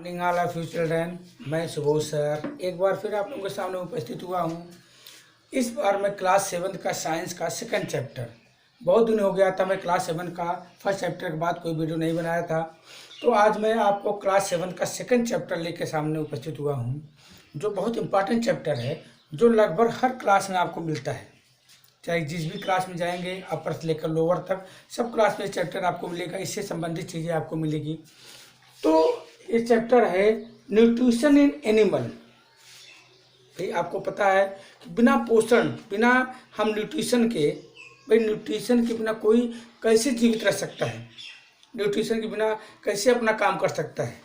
Morning all of you children. मैं Subodh sir एक बार फिर आप लोगों के सामने उपस्थित हुआ हूँ। इस बार मैं क्लास 7 का साइंस का सेकंड चैप्टर, बहुत दिन हो गया था मैं क्लास 7 का फर्स्ट चैप्टर के बाद कोई वीडियो नहीं बनाया था, तो आज मैं आपको क्लास 7 का सेकंड चैप्टर लेके सामने उपस्थित हुआ हूँ, जो बहुत इंपॉर्टेंट चैप्टर है, जो लगभग हर क्लास में आपको मिलता है। चाहे जिस भी क्लास में जाएंगे अपर से लेकर लोअर तक, सब क्लास में चैप्टर आपको मिलेगा, इससे संबंधित चीज़ें आपको मिलेगी। तो ये चैप्टर है न्यूट्रिशन इन एनिमल। भाई आपको पता है कि बिना पोषण, बिना हम न्यूट्रिशन के, भाई न्यूट्रिशन के बिना कोई कैसे जीवित रह सकता है, न्यूट्रिशन के बिना कैसे अपना काम कर सकता है।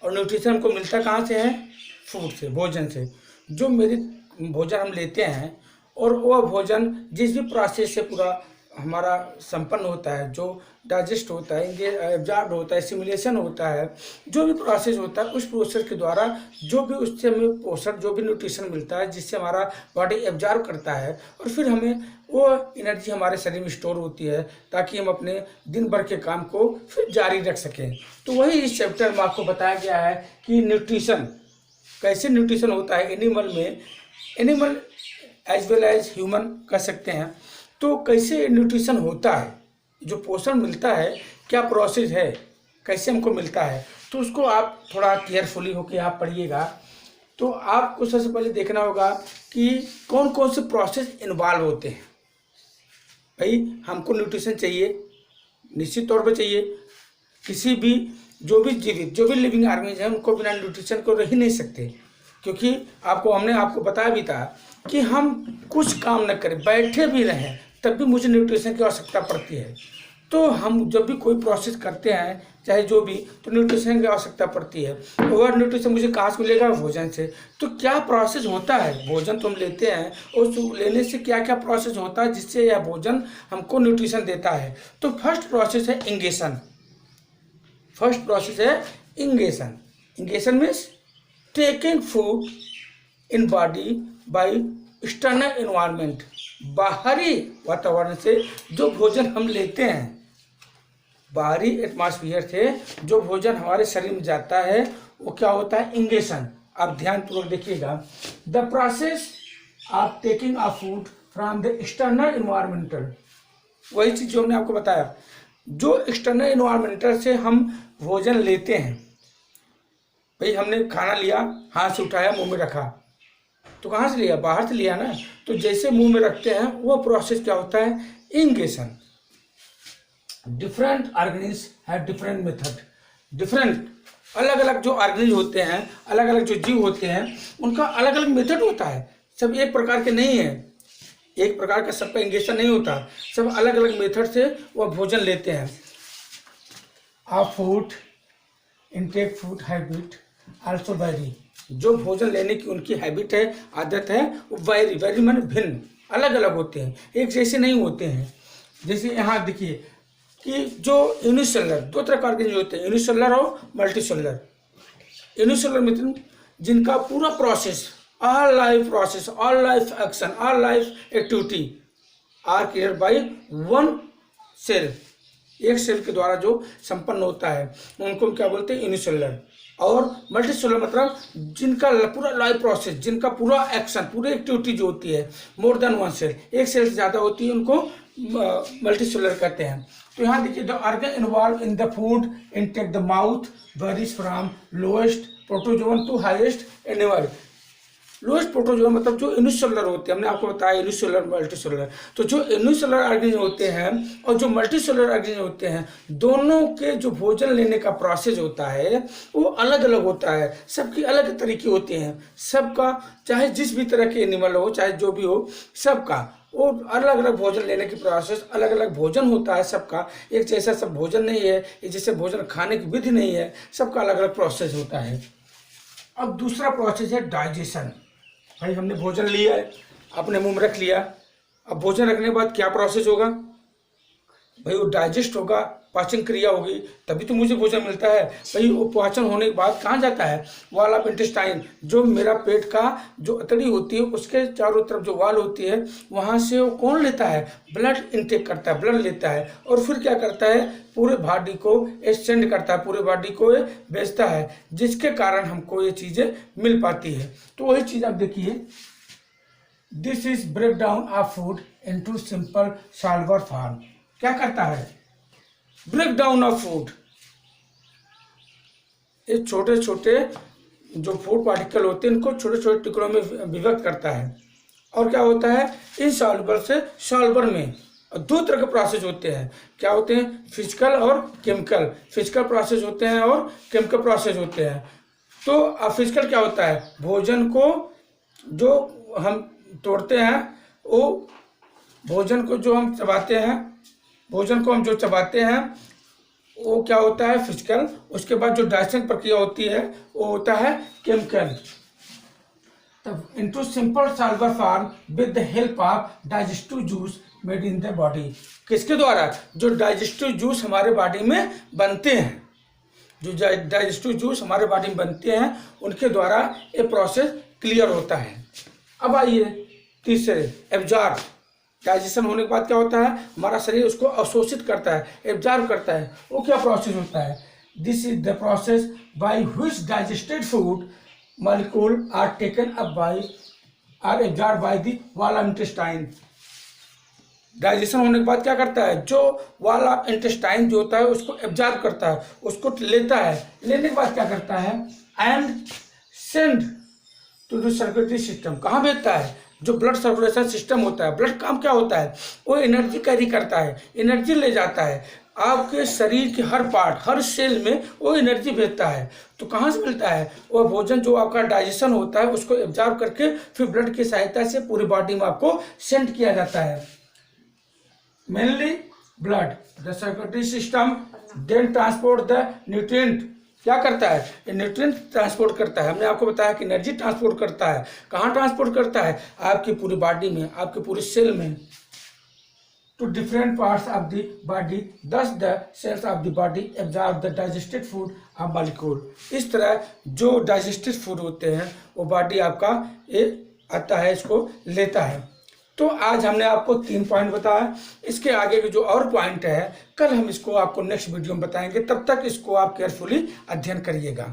और न्यूट्रिशन हमको मिलता कहाँ से है? फूड से, भोजन से। जो मेरे भोजन हम लेते हैं और वह भोजन जिस भी प्रोसेस से पूरा हमारा संपन्न होता है, जो डाइजेस्ट होता है, एब्जॉर्ब होता है, सिमुलेशन होता है, जो भी प्रोसेस होता है, उस प्रोसेस के द्वारा जो भी उससे हमें पोषण, जो भी न्यूट्रिशन मिलता है, जिससे हमारा बॉडी एब्जॉर्ब करता है और फिर हमें वो एनर्जी हमारे शरीर में स्टोर होती है, ताकि हम अपने दिन भर के काम को फिर जारी रख सकें। तो वही इस चैप्टर में आपको बताया गया है कि न्यूट्रिशन, कैसे न्यूट्रिशन होता है एनिमल में, animal as well as human कह सकते हैं। तो कैसे न्यूट्रिशन होता है, जो पोषण मिलता है, क्या प्रोसेस है, कैसे हमको मिलता है, तो उसको आप थोड़ा केयरफुली होकर आप पढ़िएगा। तो आपको सबसे पहले देखना होगा कि कौन कौन से प्रोसेस इन्वॉल्व होते हैं। भाई हमको न्यूट्रिशन चाहिए, निश्चित तौर पे चाहिए। किसी भी जो भी जीवित, जो भी लिविंग ऑर्गेनिज्म है, उनको बिना न्यूट्रिशन को रह ही नहीं सकते, क्योंकि हमने आपको बताया भी था कि हम कुछ काम न करें, बैठे भी रहें, तब भी मुझे न्यूट्रिशन की आवश्यकता पड़ती है। तो हम जब भी कोई प्रोसेस करते हैं, चाहे जो भी, तो न्यूट्रिशन की आवश्यकता पड़ती है। और न्यूट्रिशन मुझे कहाँ से मिलेगा? भोजन से। तो क्या प्रोसेस होता है? भोजन तो हम लेते हैं, और लेने से क्या क्या प्रोसेस होता है जिससे यह भोजन हमको न्यूट्रिशन देता है? तो फर्स्ट प्रोसेस है इंगेशन। फर्स्ट प्रोसेस है ingestion. Ingestion means taking food in body by external environment. बाहरी वातावरण से जो भोजन हम लेते हैं, बाहरी एटमॉस्फेयर से जो भोजन हमारे शरीर में जाता है, वो क्या होता है? इंगेशन। आप ध्यानपूर्वक देखिएगा। The process of taking a food from the external environmental, वही चीज जो हमने आपको बताया, जो एक्सटर्नल एनवायरमेंटल से हम भोजन लेते हैं। भाई हमने खाना लिया, हाथ से उठाया, मुंह में रखा, तो कहाँ से लिया? बाहर से लिया ना। तो जैसे मुंह में रखते हैं, वो प्रोसेस क्या होता है? Ingestion. Different organism have different method. Different, अलग अलग जो ऑर्गेनिज्म होते हैं, अलग अलग जो जीव होते हैं, उनका अलग अलग मेथड होता है। सब एक प्रकार के नहीं है, एक प्रकार का सबका इंगेशन नहीं होता, सब अलग अलग मेथड से वह भोजन लेते हैं। Uh food intake, food habit also very. जो भोजन लेने की उनकी हैबिट है, आदत है, वो वेरी, वेरी माने भिन्न, अलग अलग होते हैं, एक जैसे नहीं होते हैं। जैसे यहाँ देखिए कि जो यूनिसेलुलर, दो तरह के ऑर्गेनिज्म होते हैं, यूनिसेलुलर और मल्टीसेलुलर। यूनिसेलुलर मतलब जिनका पूरा process, all life process, all life action, all life activity are created by one cell. एक सेल के द्वारा जो संपन्न होता है, उनको हम क्या बोलते हैं? यूनिसेलुलर। और मल्टीसेलुलर मतलब जिनका पूरा लाइफ प्रोसेस, जिनका पूरा एक्शन, पूरी एक्टिविटी जो होती है मोर देन वन सेल, एक सेल से ज़्यादा होती है, उनको मल्टीसेलुलर कहते हैं। तो यहाँ देखिए, the organ involve in the food intake the mouth varies from lowest protozoan to highest animal. Lowest protozoan मतलब जो यूनिसेलुलर होते हैं, हमने आपको बताया यूनिसेलुलर, मल्टीसेलुलर। तो जो यूनिसेलुलर ऑर्गेनिज्म होते हैं और जो मल्टीसेलुलर ऑर्गेनिज्म होते हैं, दोनों के जो भोजन लेने का प्रोसेस होता है, वो अलग अलग होता है, सबकी अलग तरीके होते हैं। सबका, चाहे जिस भी तरह के एनिमल हो, चाहे जो भी हो, सबका वो अलग अलग भोजन लेने की प्रोसेस, अलग अलग भोजन होता है सबका। एक जैसा सब भोजन नहीं है, एक जैसे भोजन खाने की विधि नहीं है, सबका अलग अलग प्रोसेस होता है। अब दूसरा प्रोसेस है डाइजेशन। भाई हमने भोजन लिया है, अपने मुंह में रख लिया, अब भोजन रखने के बाद क्या प्रोसेस होगा? भाई वो डाइजेस्ट होगा, पाचन क्रिया होगी, तभी तो मुझे भोजन मिलता है। भाई वो पाचन होने के बाद कहाँ जाता है? वॉल ऑफ इंटेस्टाइन, जो मेरा पेट का जो अतड़ी होती है उसके चारों तरफ जो वॉल होती है, वहाँ से वो कौन लेता है? ब्लड इनटेक करता है, ब्लड लेता है और फिर क्या करता है? पूरे बॉडी को एक्सटेंड करता है, पूरे बॉडी को भेजता है, जिसके कारण हमको ये चीज़ें मिल पाती है। तो वही चीज़ आप देखिए, this is break down of food into simple soluble form. क्या करता है? ब्रेक डाउन ऑफ फूड, ये छोटे छोटे जो फूड पार्टिकल होते हैं इनको छोटे छोटे टुकड़ों में विभक्त करता है। और क्या होता है? इनसॉल्युबल से सॉल्वर में दो तरह के प्रोसेस होते हैं। क्या होते हैं? फिजिकल और केमिकल। फिजिकल प्रोसेस होते हैं और केमिकल प्रोसेस होते हैं। तो फिजिकल क्या होता है? भोजन को जो हम तोड़ते हैं, वो भोजन को जो हम चबाते हैं, भोजन को हम जो चबाते हैं वो क्या होता है? फिजिकल। उसके बाद जो डाइजेशन प्रक्रिया होती है वो होता है केमिकल। तब into simple soluble form with the help of digestive juice made in the body. किसके द्वारा? जो डाइजेस्टिव जूस हमारे बॉडी में बनते हैं, जो डाइजेस्टिव जूस हमारे बॉडी में बनते हैं उनके द्वारा ये प्रोसेस क्लियर होता है। अब आइए तीसरे, एब्जॉर्ब। डाइजेशन होने के बाद क्या होता है? हमारा शरीर उसको अवशोषित करता है, एब्जॉर्ब करता है। वो क्या प्रोसेस होता है? This is the process by which digested food molecule are taken up by or absorb by the wall of intestine. Digestion होने के बाद क्या करता है? जो वॉल ऑफ इंटेस्टाइन जो होता है उसको एब्जॉर्ब करता है, उसको लेता है। लेने के बाद क्या करता है? And send to the circulatory system. कहाँ भेजता है? जो ब्लड सर्कुलेशन सिस्टम होता है। ब्लड काम क्या होता है? वो एनर्जी कैरी करता है, एनर्जी ले जाता है। आपके शरीर के हर पार्ट, हर सेल में वो एनर्जी भेजता है। तो कहाँ से मिलता है? वो भोजन जो आपका डाइजेशन होता है उसको एब्जॉर्ब करके फिर ब्लड की सहायता से पूरी बॉडी में आपको सेंड किया जाता है। Mainly blood, the circulatory system then transport the nutrient. क्या करता है? न्यूट्रिएंट ट्रांसपोर्ट करता है। हमने आपको बताया कि एनर्जी ट्रांसपोर्ट करता है। कहाँ ट्रांसपोर्ट करता है? आपकी पूरी बॉडी में, आपके पूरे सेल में, two different parts of the body. Thus the cells of the body absorb the digested food of molecule. इस तरह जो डाइजेस्टेड फूड होते हैं वो बॉडी आपका ये आता है, इसको लेता है। तो आज हमने आपको 3 पॉइंट बताया। इसके आगे के जो और पॉइंट है कल हम इसको आपको नेक्स्ट वीडियो में बताएंगे। तब तक इसको आप केयरफुली अध्ययन करिएगा।